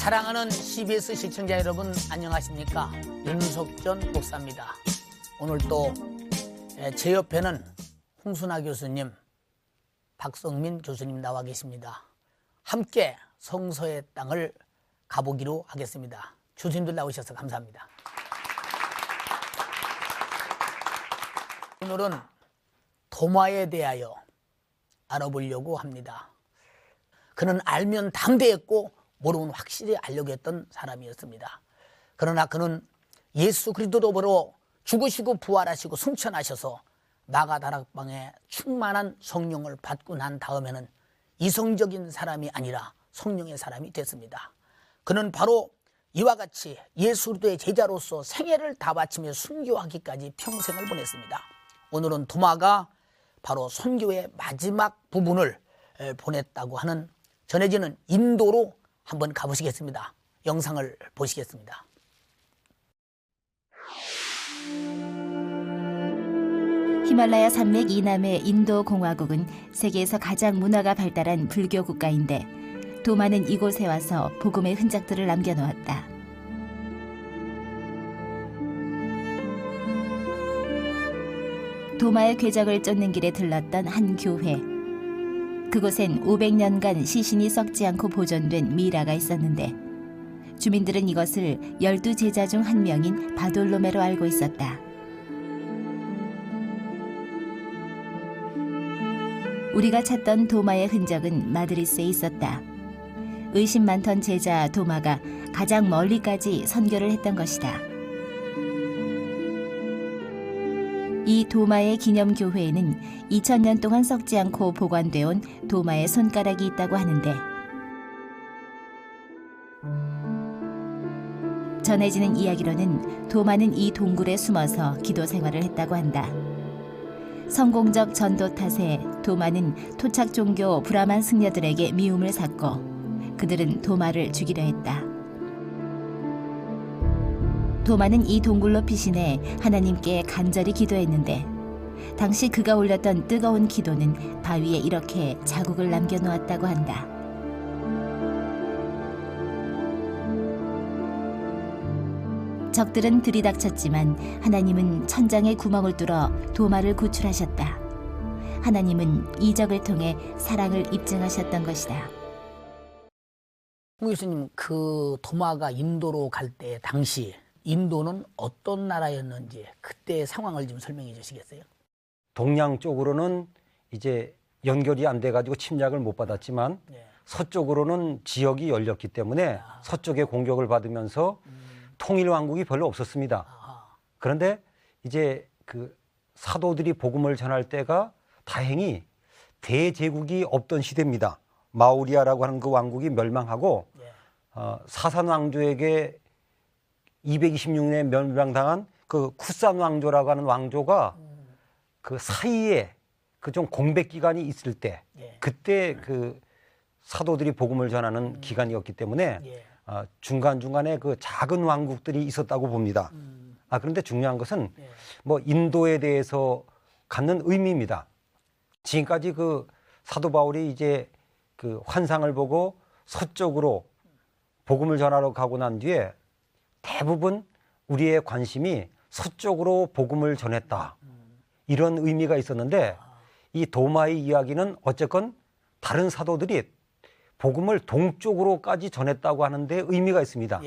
사랑하는 CBS 시청자 여러분 안녕하십니까? 윤석전 목사입니다. 오늘 또 제 옆에는 홍순아 교수님, 박성민 교수님 나와 계십니다. 함께 성서의 땅을 가보기로 하겠습니다. 교수님들 나오셔서 감사합니다. 오늘은 도마에 대하여 알아보려고 합니다. 그는 알면 담대했고 모르면 확실히 알려고 했던 사람이었습니다. 그러나 그는 예수 그리스도로 죽으시고 부활하시고 승천하셔서 마가다락방에 충만한 성령을 받고 난 다음에는 이성적인 사람이 아니라 성령의 사람이 됐습니다. 그는 바로 이와 같이 예수 그리스도의 제자로서 생애를 다 바치며 순교하기까지 평생을 보냈습니다. 오늘은 도마가 바로 선교의 마지막 부분을 보냈다고 하는 전해지는 인도로 한번 가보시겠습니다. 영상을 보시겠습니다. 히말라야 산맥 이남의 인도 공화국은 세계에서 가장 문화가 발달한 불교 국가인데 도마는 이곳에 와서 복음의 흔적들을 남겨놓았다. 도마의 궤적을 쫓는 길에 들렀던 한 교회. 그곳엔 500년간 시신이 썩지 않고 보존된 미라가 있었는데 주민들은 이것을 12제자 중 한 명인 바돌로메로 알고 있었다. 우리가 찾던 도마의 흔적은 마드리스에 있었다. 의심 많던 제자 도마가 가장 멀리까지 선교를 했던 것이다. 이 도마의 기념교회에는 2000년 동안 썩지 않고 보관되어 온 도마의 손가락이 있다고 하는데 전해지는 이야기로는 도마는 이 동굴에 숨어서 기도 생활을 했다고 한다. 성공적 전도 탓에 도마는 토착 종교 브라만 승려들에게 미움을 샀고 그들은 도마를 죽이려 했다. 도마는 이 동굴로 피신해 하나님께 간절히 기도했는데 당시 그가 올렸던 뜨거운 기도는 바위에 이렇게 자국을 남겨놓았다고 한다. 적들은 들이닥쳤지만 하나님은 천장에 구멍을 뚫어 도마를 구출하셨다. 하나님은 이 적을 통해 사랑을 입증하셨던 것이다. 홍 교수님, 그 도마가 인도로 갈 때 당시 인도는 어떤 나라였는지 그때의 상황을 좀 설명해 주시겠어요? 동양 쪽으로는 이제 연결이 안 돼가지고 침략을 못 받았지만 서쪽으로는 지역이 열렸기 때문에 서쪽에 공격을 받으면서 통일왕국이 별로 없었습니다. 그런데 이제 그 사도들이 복음을 전할 때가 다행히 대제국이 없던 시대입니다. 마우리아라고 하는 그 왕국이 멸망하고 사산 왕조에게 226년에 멸망당한 그 쿠산 왕조라고 하는 왕조가 그 사이에 그 좀 공백 기간이 있을 때 그때 그 사도들이 복음을 전하는 기간이었기 때문에 중간중간에 그 작은 왕국들이 있었다고 봅니다. 그런데 중요한 것은 뭐 인도에 대해서 갖는 의미입니다. 지금까지 그 사도 바울이 이제 그 환상을 보고 서쪽으로 복음을 전하러 가고 난 뒤에 대부분 우리의 관심이 서쪽으로 복음을 전했다. 이런 의미가 있었는데 이 도마의 이야기는 어쨌건 다른 사도들이 복음을 동쪽으로까지 전했다고 하는데 의미가 있습니다.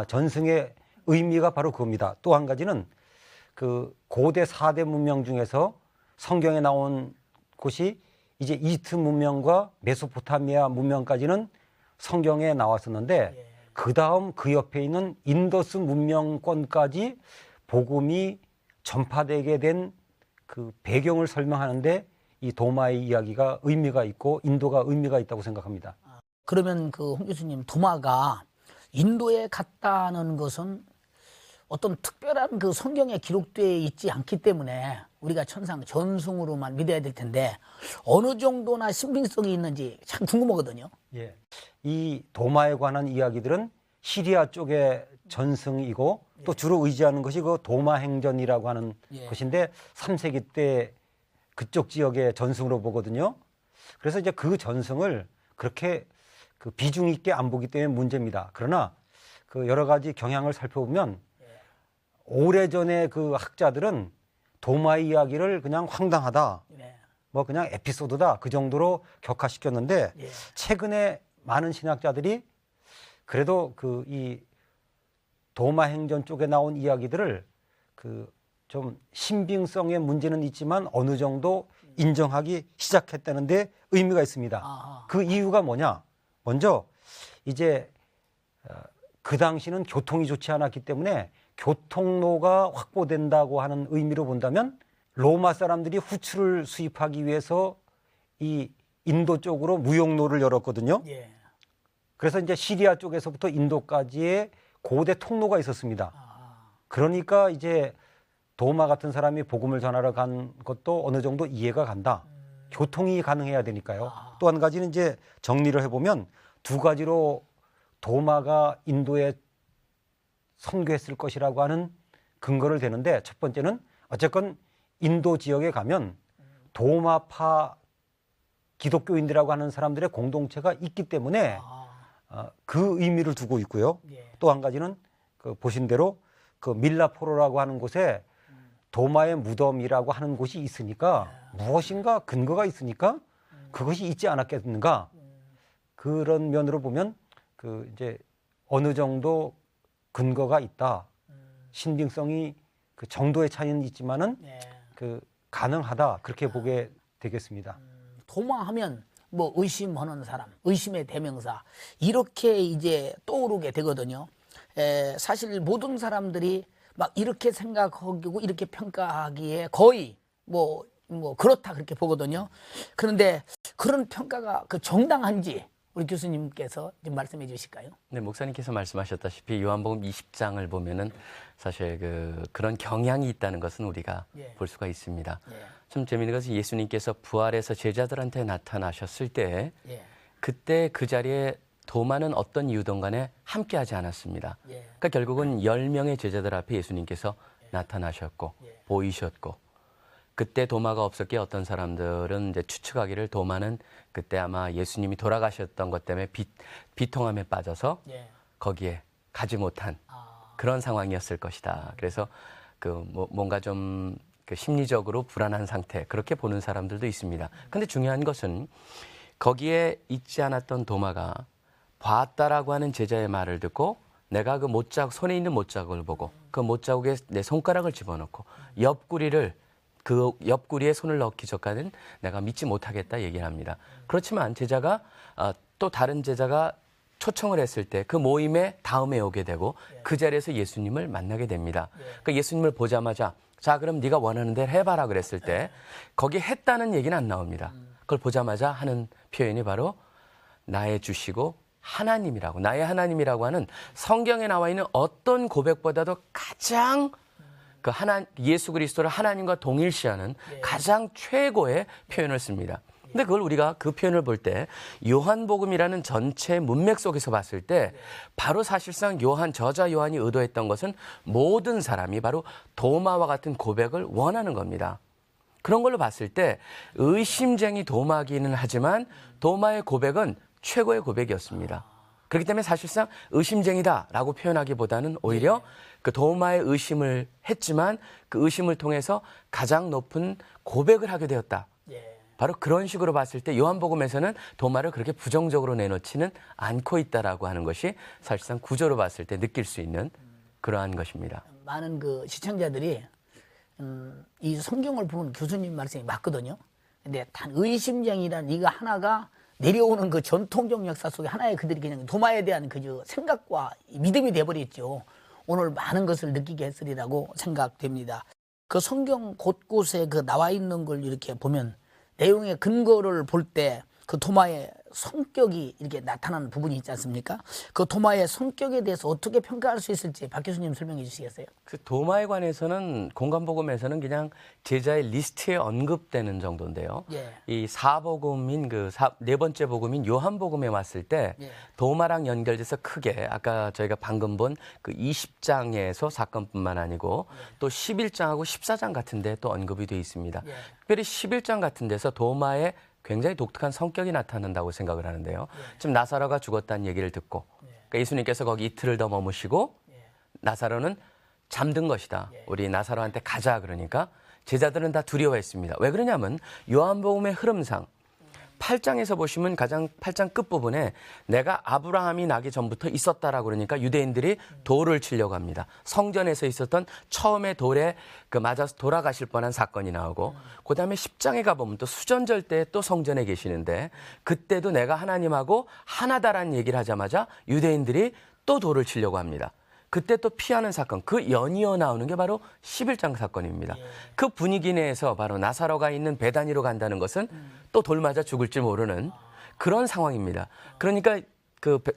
전승의 의미가 바로 그겁니다. 또 한 가지는 그 고대 4대 문명 중에서 성경에 나온 곳이 이제 이집트 문명과 메소포타미아 문명까지는 성경에 나왔었는데 그 다음 그 옆에 있는 인더스 문명권까지 복음이 전파되게 된 그 배경을 설명하는데 이 도마의 이야기가 의미가 있고 인도가 의미가 있다고 생각합니다. 그러면 그 홍 교수님, 도마가 인도에 갔다는 것은 어떤 특별한 그 성경에 기록되어 있지 않기 때문에 우리가 천상 전승으로만 믿어야 될 텐데 어느 정도나 신빙성이 있는지 참 궁금하거든요. 이 도마에 관한 이야기들은 시리아 쪽의 전승이고 또 주로 의지하는 것이 그 도마행전이라고 하는 것인데 3세기 때 그쪽 지역의 전승으로 보거든요. 그래서 이제 그 전승을 그렇게 그 비중 있게 안 보기 때문에 문제입니다. 그러나 그 여러 가지 경향을 살펴보면 오래전에 그 학자들은 도마 이야기를 그냥 황당하다, 네. 뭐 그냥 에피소드다 그 정도로 격화시켰는데 예. 최근에 많은 신학자들이 그래도 그 이 도마 행전 쪽에 나온 이야기들을 그 좀 신빙성의 문제는 있지만 어느 정도 인정하기 시작했다는데 의미가 있습니다. 아하. 그 이유가 뭐냐? 먼저 이제 그 당시는 교통이 좋지 않았기 때문에 교통로가 확보된다고 하는 의미로 본다면 로마 사람들이 후추를 수입하기 위해서 이 인도 쪽으로 무역로를 열었거든요. 예. 그래서 이제 시리아 쪽에서부터 인도까지의 고대 통로가 있었습니다. 아. 그러니까 이제 도마 같은 사람이 복음을 전하러 간 것도 어느 정도 이해가 간다. 교통이 가능해야 되니까요. 또 한 가지는 이제 정리를 해보면 두 가지로 도마가 인도에 선교했을 것이라고 하는 근거를 대는데 첫 번째는 어쨌건 인도 지역에 가면 도마파 기독교인들이라고 하는 사람들의 공동체가 있기 때문에 그 의미를 두고 있고요. 예. 또 한 가지는 그 보신 대로 그 밀라포로라고 하는 곳에 도마의 무덤이라고 하는 곳이 있으니까 무엇인가 근거가 있으니까 그것이 있지 않았겠는가. 그런 면으로 보면 그 이제 어느 정도 근거가 있다. 신빙성이 그 정도의 차이는 있지만은 예. 그 가능하다. 그렇게 보게 되겠습니다. 도마하면 뭐 의심하는 사람, 의심의 대명사 이렇게 이제 떠오르게 되거든요. 사실 모든 사람들이 막 이렇게 생각하고 이렇게 평가하기에 거의 뭐 그렇다 그렇게 보거든요. 그런데 그런 평가가 그 정당한지 우리 교수님께서 좀 말씀해 주실까요? 네, 목사님께서 말씀하셨다시피 요한복음 20장을 보면은 사실 그런 경향이 있다는 것은 우리가 예. 볼 수가 있습니다. 예. 좀 재미있는 것은 예수님께서 부활해서 제자들한테 나타나셨을 때 예. 그때 그 자리에 도마는 어떤 이유든 간에 함께하지 않았습니다. 예. 그러니까 결국은 10명의 제자들 앞에 예수님께서 나타나셨고 예. 보이셨고 그때 도마가 없었기에 어떤 사람들은 이제 추측하기를 도마는 그때 아마 예수님이 돌아가셨던 것 때문에 비통함에 빠져서 예. 거기에 가지 못한 아. 그런 상황이었을 것이다. 그래서 뭔가 좀 심리적으로 불안한 상태 그렇게 보는 사람들도 있습니다. 근데 중요한 것은 거기에 있지 않았던 도마가 봤다라고 하는 제자의 말을 듣고 내가 그 못자국 손에 있는 못자국을 보고 그 못자국에 내 손가락을 집어넣고 그 옆구리에 손을 넣기 전까지는 내가 믿지 못하겠다 얘기를 합니다. 그렇지만 제자가 또 다른 제자가 초청을 했을 때 그 모임에 다음에 오게 되고 그 자리에서 예수님을 만나게 됩니다. 그러니까 예수님을 보자마자 자 그럼 네가 원하는 대로 해봐라 그랬을 때 거기 했다는 얘기는 안 나옵니다. 그걸 보자마자 하는 표현이 바로 나의 주시고 하나님이라고 나의 하나님이라고 하는 성경에 나와 있는 어떤 고백보다도 가장 예수 그리스도를 하나님과 동일시하는 가장 최고의 표현을 씁니다. 근데 그걸 우리가 그 표현을 볼 때 요한복음이라는 전체 문맥 속에서 봤을 때 바로 사실상 저자 요한이 의도했던 것은 모든 사람이 바로 도마와 같은 고백을 원하는 겁니다. 그런 걸로 봤을 때 의심쟁이 도마기는 하지만 도마의 고백은 최고의 고백이었습니다. 그렇기 때문에 사실상 의심쟁이다라고 표현하기보다는 오히려 그 도마의 의심을 했지만 그 의심을 통해서 가장 높은 고백을 하게 되었다. 바로 그런 식으로 봤을 때 요한복음에서는 도마를 그렇게 부정적으로 내놓지는 않고 있다라고 하는 것이 사실상 구조로 봤을 때 느낄 수 있는 그러한 것입니다. 많은 그 시청자들이 이 성경을 보는 교수님 말씀이 맞거든요. 근데 단 의심쟁이란 이거 하나가 내려오는 그 전통적 역사 속에 하나의 그들이 그냥 도마에 대한 그 생각과 믿음이 돼버렸죠. 오늘 많은 것을 느끼게 했으리라고 생각됩니다. 그 성경 곳곳에 그 나와 있는 걸 이렇게 보면 내용의 근거를 볼 때 그 도마의 성격이 이렇게 나타나는 부분이 있지 않습니까? 그 도마의 성격에 대해서 어떻게 평가할 수 있을지 박 교수님 설명해 주시겠어요? 그 도마에 관해서는 공관복음에서는 그냥 제자의 리스트에 언급되는 정도인데요. 예. 이 사복음인 네 번째 복음인 요한복음에 왔을 때 예. 도마랑 연결돼서 크게 아까 저희가 방금 본 그 20장에서 사건뿐만 아니고 또 11장하고 14장 같은 데 또 언급이 되어 있습니다. 예. 특별히 11장 같은 데서 도마의 굉장히 독특한 성격이 나타난다고 생각을 하는데요. 지금 나사로가 죽었다는 얘기를 듣고 그러니까 예수님께서 거기 이틀을 더 머무시고 나사로는 잠든 것이다. 우리 나사로한테 가자 그러니까 제자들은 다 두려워했습니다. 왜 그러냐면 요한복음의 흐름상 8장에서 보시면 가장 8장 끝부분에 내가 아브라함이 나기 전부터 있었다라고 그러니까 유대인들이 돌을 치려고 합니다. 성전에서 있었던 처음에 돌에 맞아서 돌아가실 뻔한 사건이 나오고 그다음에 10장에 가보면 또 수전절 때 또 성전에 계시는데 그때도 내가 하나님하고 하나다라는 얘기를 하자마자 유대인들이 또 돌을 치려고 합니다. 그때 또 피하는 사건, 그 연이어 나오는 게 바로 11장 사건입니다. 그 분위기 내에서 바로 나사로가 있는 베다니로 간다는 것은 또 돌 맞아 죽을지 모르는 그런 상황입니다. 그러니까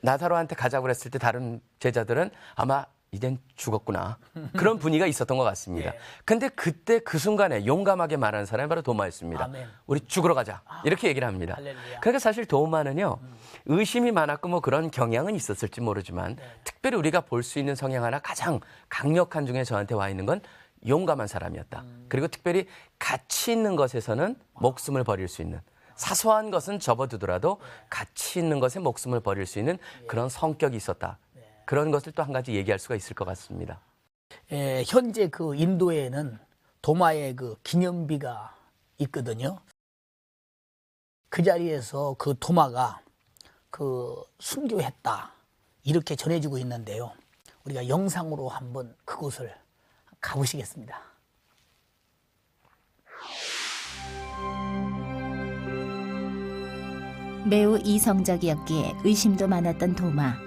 나사로한테 가자고 그랬을 때 다른 제자들은 아마 이젠 죽었구나. 그런 분위기가 있었던 것 같습니다. 근데 그때 그 순간에 용감하게 말하는 사람이 바로 도마였습니다. 아멘. 우리 죽으러 가자. 이렇게 얘기를 합니다. 할렐루야. 그러니까 사실 도마는요. 의심이 많았고 뭐 그런 경향은 있었을지 모르지만 특별히 우리가 볼 수 있는 성향 하나 가장 강력한 중에 저한테 와 있는 건 용감한 사람이었다. 그리고 특별히 가치 있는 것에서는 목숨을 버릴 수 있는 사소한 것은 접어두더라도 가치 있는 것에 목숨을 버릴 수 있는 그런 성격이 있었다. 그런 것을 또 한 가지 얘기할 수가 있을 것 같습니다. 현재 그 인도에는 도마의 그 기념비가 있거든요. 그 자리에서 그 도마가 순교했다 이렇게 전해지고 있는데요. 우리가 영상으로 한번 그곳을 가보시겠습니다. 매우 이성적이었기에 의심도 많았던 도마.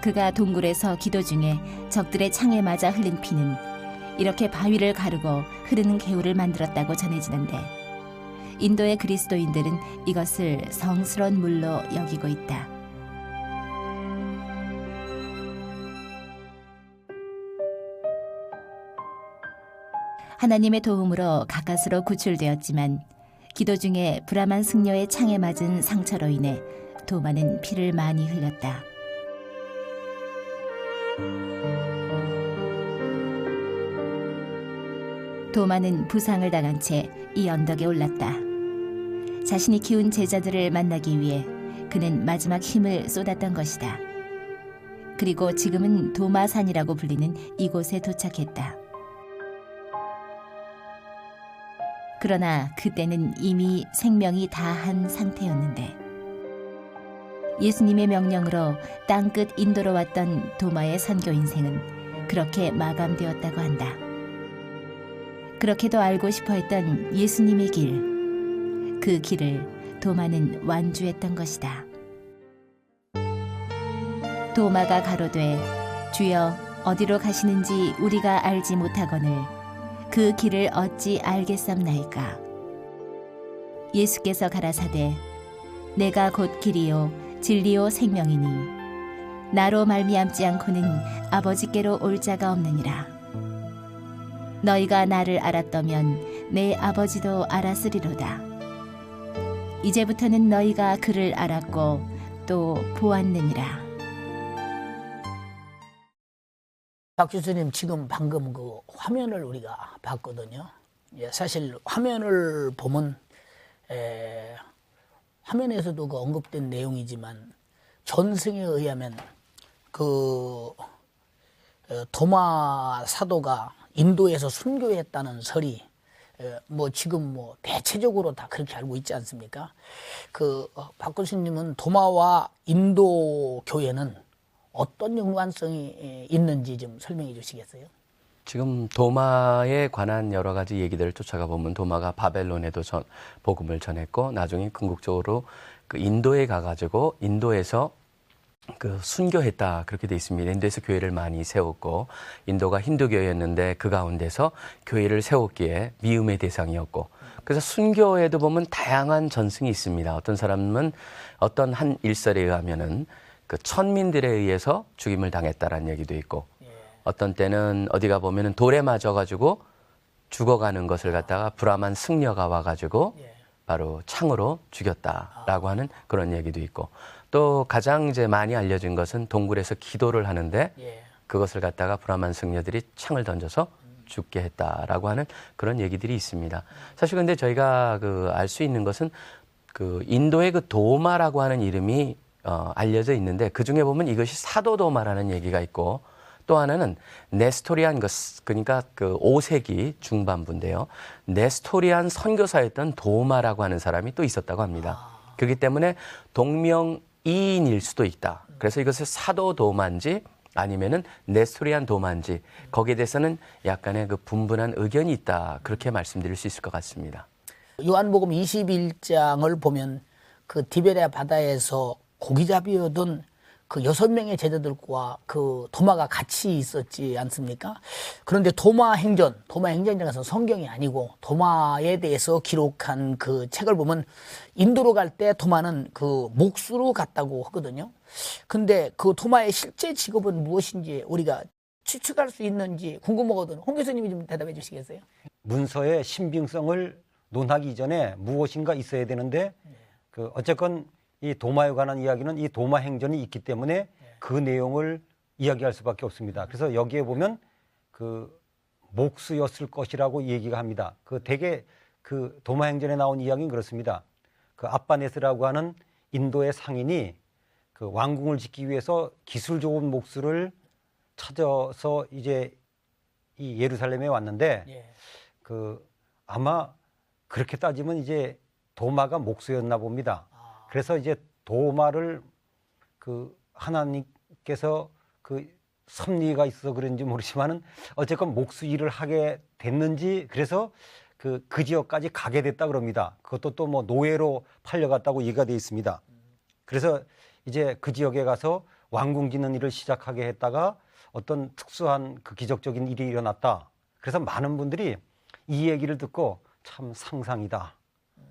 그가 동굴에서 기도 중에 적들의 창에 맞아 흘린 피는 이렇게 바위를 가르고 흐르는 개울을 만들었다고 전해지는데 인도의 그리스도인들은 이것을 성스러운 물로 여기고 있다. 하나님의 도움으로 가까스로 구출되었지만 기도 중에 브라만 승려의 창에 맞은 상처로 인해 도마는 피를 많이 흘렸다. 도마는 부상을 당한 채 이 언덕에 올랐다. 자신이 키운 제자들을 만나기 위해 그는 마지막 힘을 쏟았던 것이다. 그리고 지금은 도마산이라고 불리는 이곳에 도착했다. 그러나 그때는 이미 생명이 다한 상태였는데 예수님의 명령으로 땅끝 인도로 왔던 도마의 선교 인생은 그렇게 마감되었다고 한다. 그렇게도 알고 싶어 했던 예수님의 길, 그 길을 도마는 완주했던 것이다. 도마가 가로되 주여 어디로 가시는지 우리가 알지 못하거늘 그 길을 어찌 알겠삼나이까. 예수께서 가라사대 내가 곧 길이요 진리요 생명이니 나로 말미암지 않고는 아버지께로 올 자가 없느니라. 너희가 나를 알았더면 내 아버지도 알았으리로다. 이제부터는 너희가 그를 알았고 또 보았느니라. 박 교수님 지금 방금 그 화면을 우리가 봤거든요. 사실 화면을 보면 화면에서도 그 언급된 내용이지만 전승에 의하면 도마 사도가 인도에서 순교했다는 설이 지금 대체적으로 다 그렇게 알고 있지 않습니까? 박 교수님은 도마와 인도 교회는 어떤 연관성이 있는지 좀 설명해 주시겠어요? 지금 도마에 관한 여러 가지 얘기들을 쫓아가 보면 도마가 바벨론에도 복음을 전했고 나중에 궁극적으로 인도에 가가지고 인도에서 순교했다 그렇게 돼 있습니다. 인도에서 교회를 많이 세웠고 인도가 힌두 교회였는데 그 가운데서 교회를 세웠기에 미움의 대상이었고 그래서 순교에도 보면 다양한 전승이 있습니다. 어떤 사람은 어떤 한 일설에 의하면은 천민들에 의해서 죽임을 당했다라는 얘기도 있고 어떤 때는 어디가 보면은 돌에 맞아가지고 죽어가는 것을 갖다가 브라만 승려가 와가지고 바로 창으로 죽였다라고 하는 그런 얘기도 있고 또 가장 이제 많이 알려진 것은 동굴에서 기도를 하는데 그것을 갖다가 브라만 승려들이 창을 던져서 죽게 했다라고 하는 그런 얘기들이 있습니다. 사실 근데 저희가 알 수 있는 것은 인도의 도마라고 하는 이름이 알려져 있는데 그 중에 보면 이것이 사도 도마라는 얘기가 있고 또 하나는 네스토리안 그러니까 5세기 중반부인데요. 네스토리안 선교사였던 도마라고 하는 사람이 또 있었다고 합니다. 그렇기 때문에 동명이인일 수도 있다. 그래서 이것을 사도 도마인지 아니면은 네스토리안 도마인지 거기에 대해서는 약간의 분분한 의견이 있다. 그렇게 말씀드릴 수 있을 것 같습니다. 요한복음 21장을 보면 그 디베레아 바다에서 고기잡이였던 그 6명의 제자들과 그 도마가 같이 있었지 않습니까? 그런데 도마 행전이라는 것은 성경이 아니고 도마에 대해서 기록한 그 책을 보면 인도로 갈 때 도마는 그 몫으로 갔다고 하거든요. 근데 그 도마의 실제 직업은 무엇인지 우리가 추측할 수 있는지 궁금하거든요. 홍 교수님이 좀 대답해 주시겠어요? 문서의 신빙성을 논하기 이전에 무엇인가 있어야 되는데 어쨌건 이 도마에 관한 이야기는 이 도마 행전이 있기 때문에 그 내용을 이야기할 수밖에 없습니다. 그래서 여기에 보면 몫이었을 것이라고 얘기가 합니다. 대개 도마 행전에 나온 이야기는 그렇습니다. 아빠네스라고 하는 인도의 상인이 왕궁을 짓기 위해서 기술 좋은 몫을 찾아서 이제 이 예루살렘에 왔는데 아마 그렇게 따지면 이제 도마가 몫이었나 봅니다. 그래서 이제 도마를 하나님께서 섭리가 있어서 그런지 모르지만은 어쨌건 몫 일을 하게 됐는지 그래서 그 지역까지 가게 됐다 그럽니다. 그것도 또 뭐 노예로 팔려갔다고 얘기가 되어 있습니다. 그래서 이제 그 지역에 가서 왕궁 짓는 일을 시작하게 했다가 어떤 특수한 기적적인 일이 일어났다. 그래서 많은 분들이 이 얘기를 듣고 참 상상이다.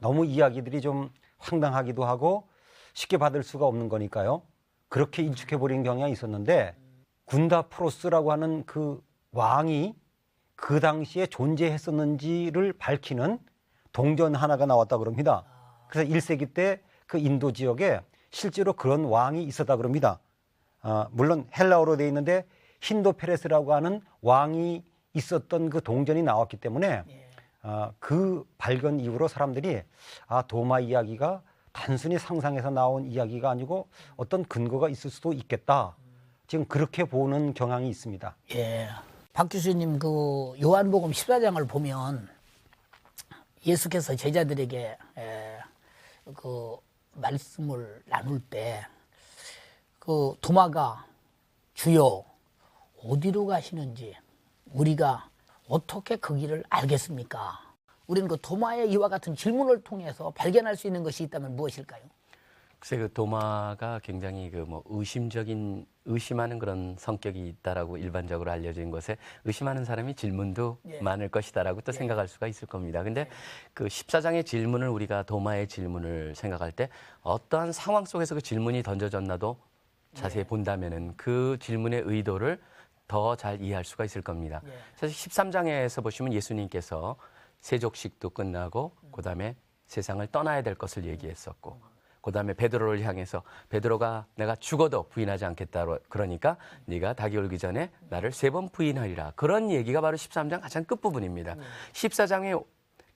너무 이야기들이 좀 황당하기도 하고 쉽게 받을 수가 없는 거니까요. 그렇게 일축해버린 경향이 있었는데 군다프로스라고 하는 그 왕이 그 당시에 존재했었는지를 밝히는 동전 하나가 나왔다 그럽니다. 그래서 1세기 때 그 인도 지역에 실제로 그런 왕이 있었다 그럽니다. 물론 헬라어로 되어 있는데 힌도페레스라고 하는 왕이 있었던 그 동전이 나왔기 때문에 그 발견 이후로 사람들이 도마 이야기가 단순히 상상에서 나온 이야기가 아니고 어떤 근거가 있을 수도 있겠다. 지금 그렇게 보는 경향이 있습니다. 예. 박 교수님 요한복음 14장을 보면 예수께서 제자들에게 말씀을 나눌 때 도마가 주여 어디로 가시는지 우리가 어떻게 그 길을 알겠습니까? 우리는 도마의 이와 같은 질문을 통해서 발견할 수 있는 것이 있다면 무엇일까요? 글쎄 도마가 굉장히 의심하는 그런 성격이 있다라고 일반적으로 알려진 것에 의심하는 사람이 질문도 많을 것이다라고 또 생각할 수가 있을 겁니다. 근데 14장의 질문을 우리가 도마의 질문을 생각할 때 어떠한 상황 속에서 그 질문이 던져졌나도 자세히 본다면은 그 질문의 의도를 더 잘 이해할 수가 있을 겁니다. 사실 13장에서 보시면 예수님께서 세족식도 끝나고 그다음에 세상을 떠나야 될 것을 얘기했었고 그다음에 베드로를 향해서 베드로가 내가 죽어도 부인하지 않겠다 그러니까 네가 닭이 울기 전에 나를 3번 부인하리라. 그런 얘기가 바로 13장 가장 끝부분입니다. 14장에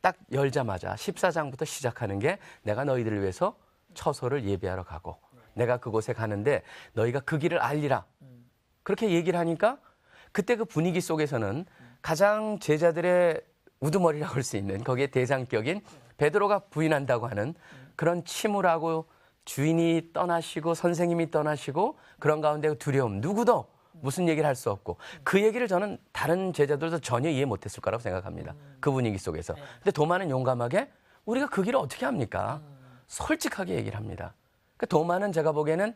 딱 열자마자 14장부터 시작하는 게 내가 너희들을 위해서 처소를 예비하러 가고 내가 그곳에 가는데 너희가 그 길을 알리라. 그렇게 얘기를 하니까 그때 그 분위기 속에서는 가장 제자들의 우두머리라고 할 수 있는 거기에 대장격인 베드로가 부인한다고 하는 그런 침울하고 주인이 떠나시고 선생님이 떠나시고 그런 가운데 두려움 누구도 무슨 얘기를 할 수 없고 그 얘기를 저는 다른 제자들도 전혀 이해 못했을 거라고 생각합니다. 그 분위기 속에서. 근데 도마는 용감하게 우리가 그 길을 어떻게 합니까? 솔직하게 얘기를 합니다. 도마는 제가 보기에는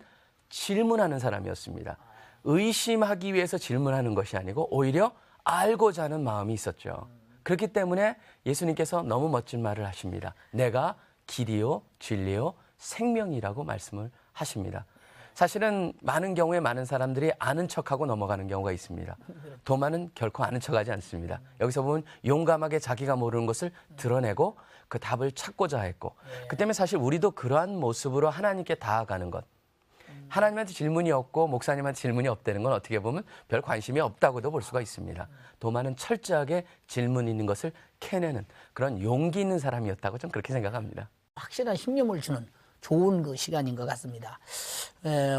질문하는 사람이었습니다. 의심하기 위해서 질문하는 것이 아니고 오히려 알고자 하는 마음이 있었죠. 그렇기 때문에 예수님께서 너무 멋진 말을 하십니다. 내가 길이요 진리요 생명이라고 말씀을 하십니다. 사실은 많은 경우에 많은 사람들이 아는 척하고 넘어가는 경우가 있습니다. 도마는 결코 아는 척하지 않습니다. 여기서 보면 용감하게 자기가 모르는 것을 드러내고 그 답을 찾고자 했고 그 때문에 사실 우리도 그러한 모습으로 하나님께 다가가는 것 하나님한테 질문이 없고 목사님한테 질문이 없다는 건 어떻게 보면 별 관심이 없다고도 볼 수가 있습니다. 도마는 철저하게 질문 있는 것을 캐내는 그런 용기 있는 사람이었다고 좀 그렇게 생각합니다. 확실한 신념을 주는 좋은 그 시간인 것 같습니다.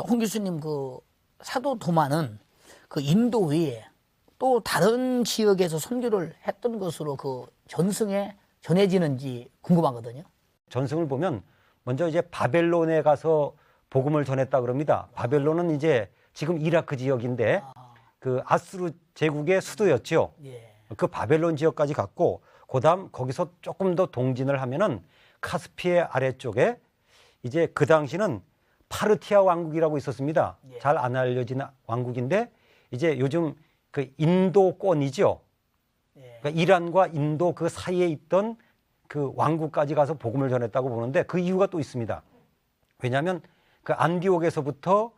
홍 교수님, 그 사도 도마는 그 인도 외에 또 다른 지역에서 선교를 했던 것으로 그 전승에 전해지는지 궁금하거든요. 전승을 보면 먼저 이제 바벨론에 가서 복음을 전했다 그럽니다. 바벨론은 이제 지금 이라크 지역인데 그 아수르 제국의 수도였죠. 예. 그 바벨론 지역까지 갔고 그다음 거기서 조금 더 동진을 하면은 카스피해 아래쪽에 이제 그 당시는 파르티아 왕국이라고 있었습니다. 예. 잘 안 알려진 왕국인데 이제 요즘 그 인도권이죠. 예. 그러니까 이란과 인도 그 사이에 있던 그 왕국까지 가서 복음을 전했다고 보는데 그 이유가 또 있습니다. 왜냐하면 그 안디옥에서부터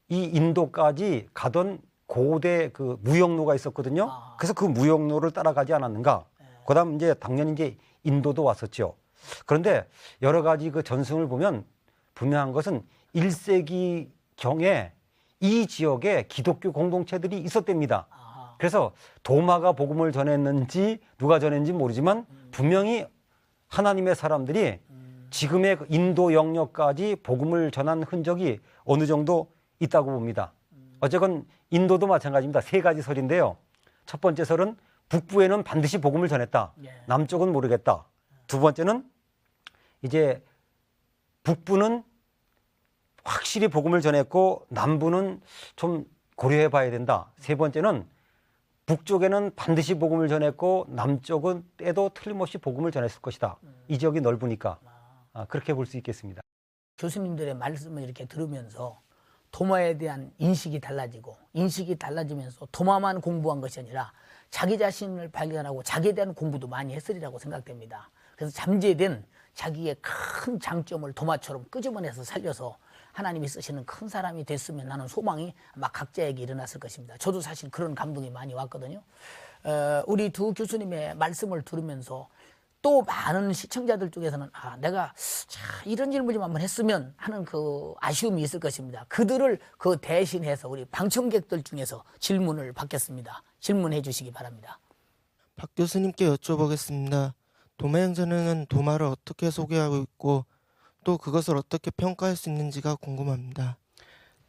이 인도까지 가던 고대 그 무역로가 있었거든요. 그래서 그 무역로를 따라가지 않았는가. 그다음 이제 당연히 이제 인도도 왔었죠. 그런데 여러 가지 그 전승을 보면 분명한 것은 1세기 경에 이 지역에 기독교 공동체들이 있었답니다. 그래서 도마가 복음을 전했는지 누가 전했는지 모르지만 분명히 하나님의 사람들이 지금의 그 인도 영역까지 복음을 전한 흔적이 어느 정도 있다고 봅니다. 어쨌건 인도도 마찬가지입니다. 세 가지 설인데요. 첫 번째 설은 북부에는 반드시 복음을 전했다. 남쪽은 모르겠다. 두 번째는 이제 북부는 확실히 복음을 전했고 남부는 좀 고려해 봐야 된다. 세 번째는 북쪽에는 반드시 복음을 전했고 남쪽은 때도 틀림없이 복음을 전했을 것이다. 이 지역이 넓으니까 그렇게 볼 수 있겠습니다. 교수님들의 말씀을 이렇게 들으면서 도마에 대한 인식이 달라지고 인식이 달라지면서 도마만 공부한 것이 아니라 자기 자신을 발견하고 자기에 대한 공부도 많이 했으리라고 생각됩니다. 그래서 잠재된 자기의 큰 장점을 도마처럼 끄집어내서 살려서 하나님이 쓰시는 큰 사람이 됐으면 하는 소망이 아마 각자에게 일어났을 것입니다. 저도 사실 그런 감동이 많이 왔거든요. 우리 두 교수님의 말씀을 들으면서 또 많은 시청자들 쪽에서는 내가 이런 질문 좀 한번 했으면 하는 그 아쉬움이 있을 것입니다. 그들을 그 대신해서 우리 방청객들 중에서 질문을 받겠습니다. 질문해 주시기 바랍니다. 박 교수님께 여쭤보겠습니다. 도마행전에는 도마를 어떻게 소개하고 있고 또 그것을 어떻게 평가할 수 있는지가 궁금합니다.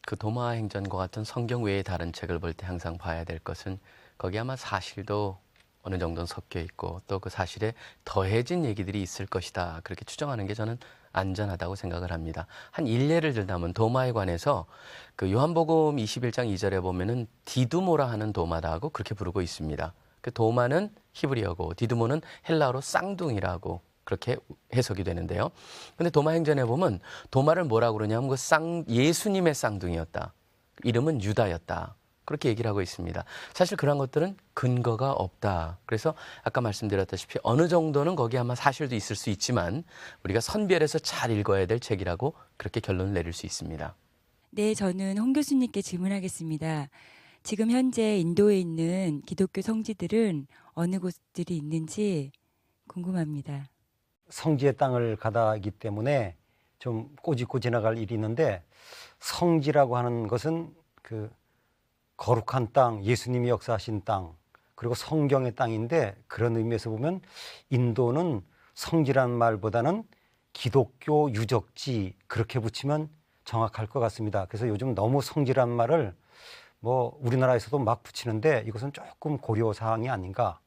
그 도마 행전과 같은 성경 외의 다른 책을 볼 때 항상 봐야 될 것은 거기 아마 사실도 어느 정도는 섞여 있고 또 그 사실에 더해진 얘기들이 있을 것이다. 그렇게 추정하는 게 저는 안전하다고 생각을 합니다. 한 일례를 들자면 도마에 관해서 그 요한복음 21장 2절에 보면은 디두모라 하는 도마다 고 그렇게 부르고 있습니다. 그 도마는 히브리어고 디두모는 헬라어로 쌍둥이라고 그렇게 해석이 되는데요. 근데 도마 행전에 보면 도마를 뭐라고 그러냐면 그 예수님의 쌍둥이였다. 이름은 유다였다. 그렇게 얘기를 하고 있습니다. 사실 그런 것들은 근거가 없다. 그래서 아까 말씀드렸다시피 어느 정도는 거기 아마 사실도 있을 수 있지만 우리가 선별해서 잘 읽어야 될 책이라고 그렇게 결론을 내릴 수 있습니다. 네, 저는 홍 교수님께 질문하겠습니다. 지금 현재 인도에 있는 기독교 성지들은 어느 곳들이 있는지 궁금합니다. 성지의 땅을 가다기 때문에 좀 꼬집고 지나갈 일이 있는데 성지라고 하는 것은 그 거룩한 땅, 예수님이 역사하신 땅, 그리고 성경의 땅인데 그런 의미에서 보면 인도는 성지라는 말보다는 기독교 유적지 그렇게 붙이면 정확할 것 같습니다. 그래서 요즘 너무 성지라는 말을 뭐 우리나라에서도 막 붙이는데 이것은 조금 고려 사항이 아닌가.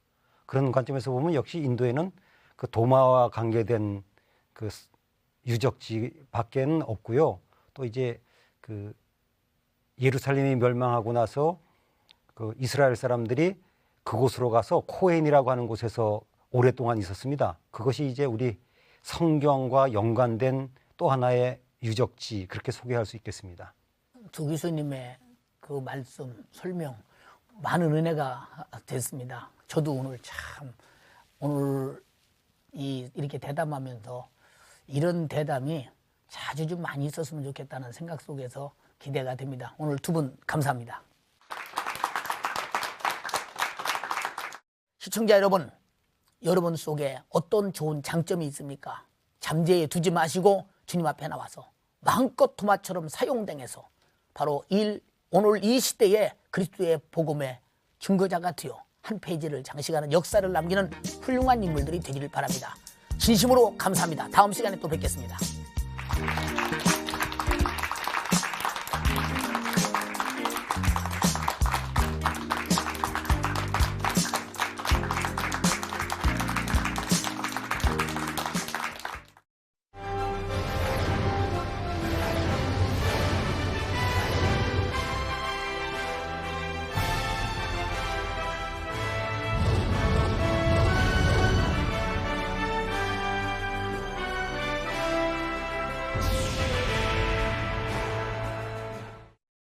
그런 관점에서 보면 역시 인도에는 그 도마와 관계된 그 유적지 밖에는 없고요. 또 이제 그 예루살렘이 멸망하고 나서 그 이스라엘 사람들이 그곳으로 가서 코헨이라고 하는 곳에서 오랫동안 있었습니다. 그것이 이제 우리 성경과 연관된 또 하나의 유적지 그렇게 소개할 수 있겠습니다. 두 교수님의 그 말씀, 설명 많은 은혜가 됐습니다. 저도 오늘 참 오늘 이렇게 대담하면서 이런 대담이 자주 좀 많이 있었으면 좋겠다는 생각 속에서 기대가 됩니다. 오늘 두 분 감사합니다. 시청자 여러분, 여러분 속에 어떤 좋은 장점이 있습니까? 잠재해 두지 마시고 주님 앞에 나와서 마음껏 도마처럼 사용당해서 바로 오늘 이 시대에 그리스도의 복음의 증거자가 되어 한 페이지를 장식하는 역사를 남기는 훌륭한 인물들이 되기를 바랍니다. 진심으로 감사합니다. 다음 시간에 또 뵙겠습니다.